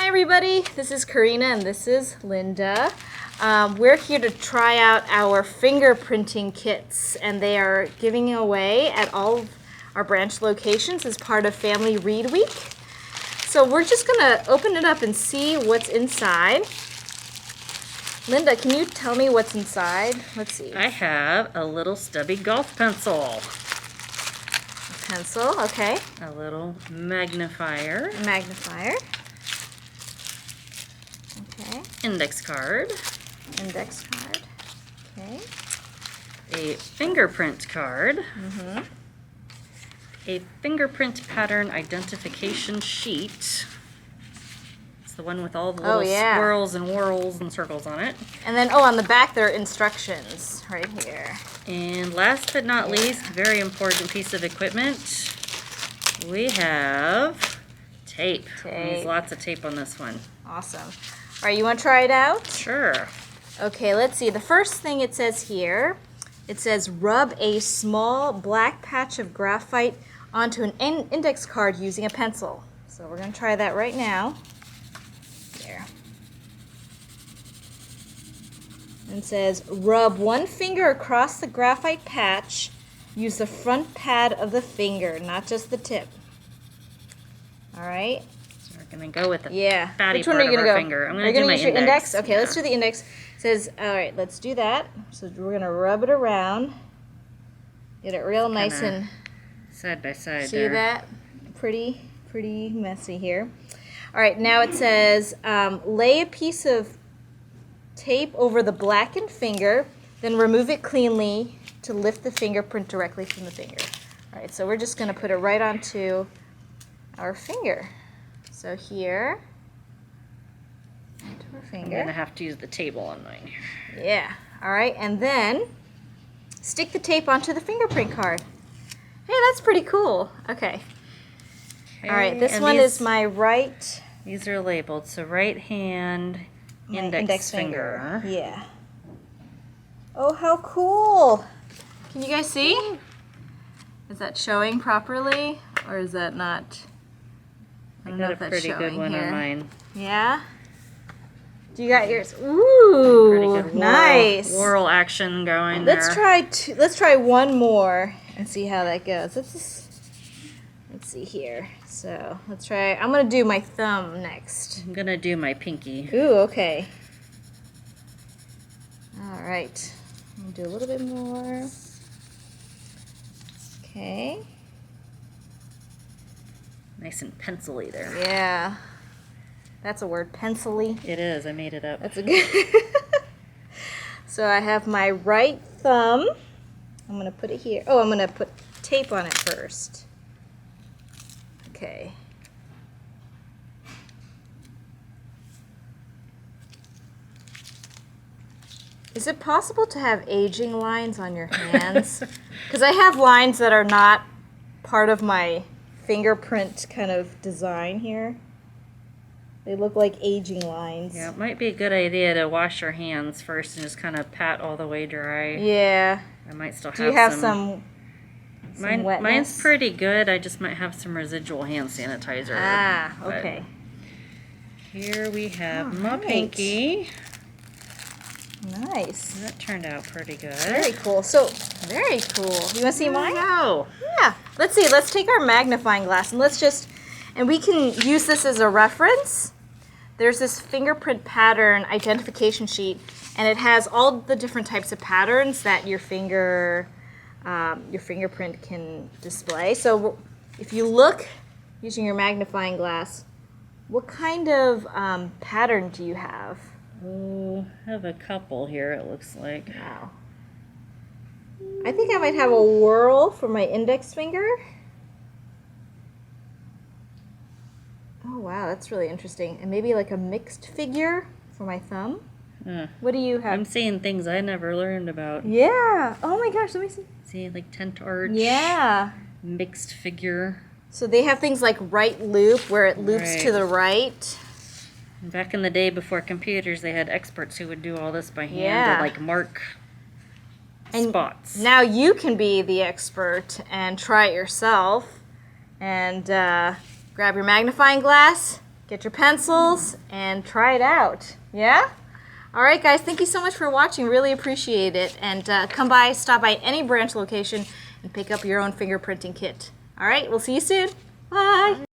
Hi everybody, this is Corina and this is Lynda. We're here to try out our fingerprinting kits, and they are giving away at all of our branch locations as part of Family Read Week. So we're just going to open it up and see what's inside. Lynda, can you tell me what's inside? Let's see. I have a little stubby golf pencil. A pencil, okay. A little magnifier. A magnifier. Okay. Index card. Index card. Okay. A fingerprint card. Mm-hmm. A fingerprint pattern identification sheet. It's the one with all the little swirls and whorls and circles on it. And then, on the back there are instructions right here. And last but not least, very important piece of equipment, we have tape. There's lots of tape on this one. Awesome. All right, you want to try it out? Sure. Okay, let's see. The first thing it says here, it says rub a small black patch of graphite onto an index card using a pencil. So we're going to try that right now. Here. And it says rub one finger across the graphite patch. Use the front pad of the finger, not just the tip. All right. We're going to go with the fatty Which one part are you of gonna our go? finger. I'm going going to do my use your index. Okay, let's do the index. It says, all right, let's do that. So we're going to rub it around. Get it real nice and side by side. see that? Pretty messy here. All right, now it says lay a piece of tape over the blackened finger, then remove it cleanly to lift the fingerprint directly from the finger. All right, so we're just going to put it right onto our finger. So here, onto our finger. I'm going to have to use the table on mine. Yeah. All right, and then stick the tape onto the fingerprint card. Hey, that's pretty cool. Okay. All right, this one is my right. These are labeled, so right hand, index finger. Yeah. Oh, how cool. Can you guys see? Is that showing properly, or is that not? I got a pretty good one on mine. Yeah? Do you got yours? Ooh, pretty good nice. Whorl action going Let's try one more and see how that goes. Let's see here. So let's try. I'm gonna do my thumb next. I'm gonna do my pinky. Ooh, okay. All right. I'm gonna do a little bit more. Okay. Nice and pencil-y there. Yeah. That's a word, pencil-y. It is. I made it up. That's a good. So I have my right thumb. I'm gonna put it here. Oh, I'm gonna put tape on it first. Okay. Is it possible to have aging lines on your hands? Because I have lines that are not part of my fingerprint kind of design here. They look like aging lines. Yeah, it might be a good idea to wash your hands first and just kind of pat all the way dry. Yeah. I might still have Do you have some wetness? Mine's pretty good. I just might have some residual hand sanitizer. Ah, okay. Here we have my pinky. Nice. That turned out pretty good. Very cool. So, very cool. You want to see mine? No. Yeah. Let's see. Let's take our magnifying glass and we can use this as a reference. There's this fingerprint pattern identification sheet, and it has all the different types of patterns that your fingerprint can display. So if you look using your magnifying glass, what kind of pattern do you have? Oh, I have a couple here, it looks like. Wow. I think I might have a whorl for my index finger. Oh, wow, that's really interesting. And maybe like a mixed figure for my thumb. What do you have? I'm seeing things I never learned about. Yeah. Oh my gosh, let me see. See, like tent arch. Yeah. Mixed figure. So they have things like right loop, where it loops to the right. Back in the day before computers, they had experts who would do all this by hand to like mark spots. Now you can be the expert and try it yourself. And grab your magnifying glass get your pencils, and try it out. Yeah? All right, guys, thank you so much for watching. Really appreciate it. And stop by any branch location and pick up your own fingerprinting kit. All right, we'll see you soon. Bye.